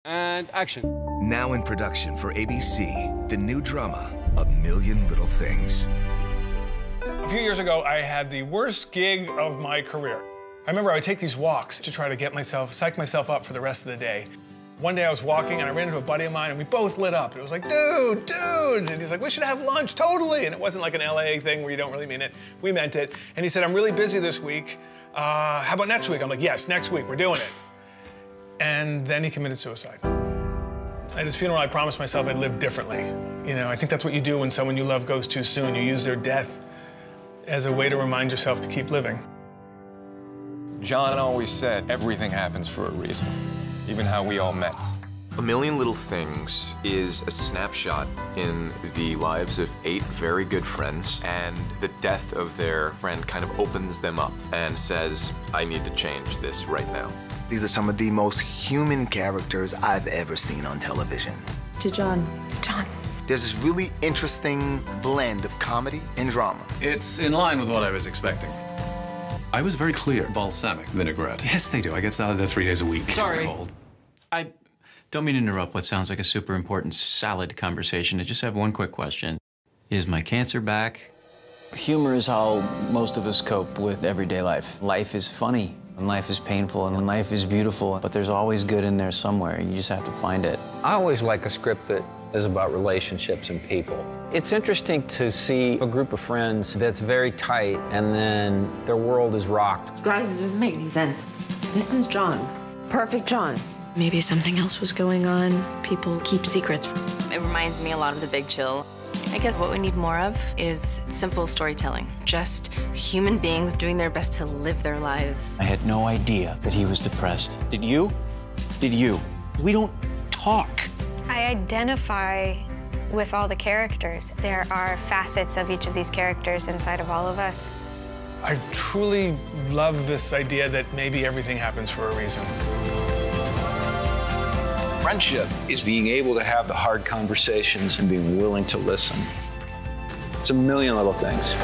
And action. Now in production for ABC, the new drama, A Million Little Things. A few years ago, I had the worst gig of my career. I remember I would take these walks to try to psych myself up for the rest of the day. One day I was walking and I ran into a buddy of mine and we both lit up. It was like, dude. And he's like, we should have lunch, totally. And it wasn't like an LA thing where you don't really mean it. We meant it. And he said, I'm really busy this week. How about next week? I'm like, yes, next week, we're doing it. And then he committed suicide. At his funeral, I promised myself I'd live differently. You know, I think that's what you do when someone you love goes too soon. You use their death as a way to remind yourself to keep living. John always said everything happens for a reason, even how we all met. A Million Little Things is a snapshot in the lives of 8 very good friends, and the death of their friend kind of opens them up and says, I need to change this right now. These are some of the most human characters I've ever seen on television. To John. There's this really interesting blend of comedy and drama. It's in line with what I was expecting. I was very clear. Balsamic vinaigrette. Yes, they do. I get salad there 3 days a week. Sorry. I don't mean to interrupt what sounds like a super important salad conversation. I just have one quick question. Is my cancer back? Humor is how most of us cope with everyday life. Life is funny, and life is painful, and life is beautiful, but there's always good in there somewhere. You just have to find it. I always like a script that is about relationships and people. It's interesting to see a group of friends that's very tight, and then their world is rocked. Guys, this doesn't make any sense. This is John. Perfect John. Maybe something else was going on. People keep secrets. It reminds me a lot of The Big Chill. I guess what we need more of is simple storytelling. Just human beings doing their best to live their lives. I had no idea that he was depressed. Did you? Did you? We don't talk. I identify with all the characters. There are facets of each of these characters inside of all of us. I truly love this idea that maybe everything happens for a reason. Friendship is being able to have the hard conversations and being willing to listen. It's a million little things.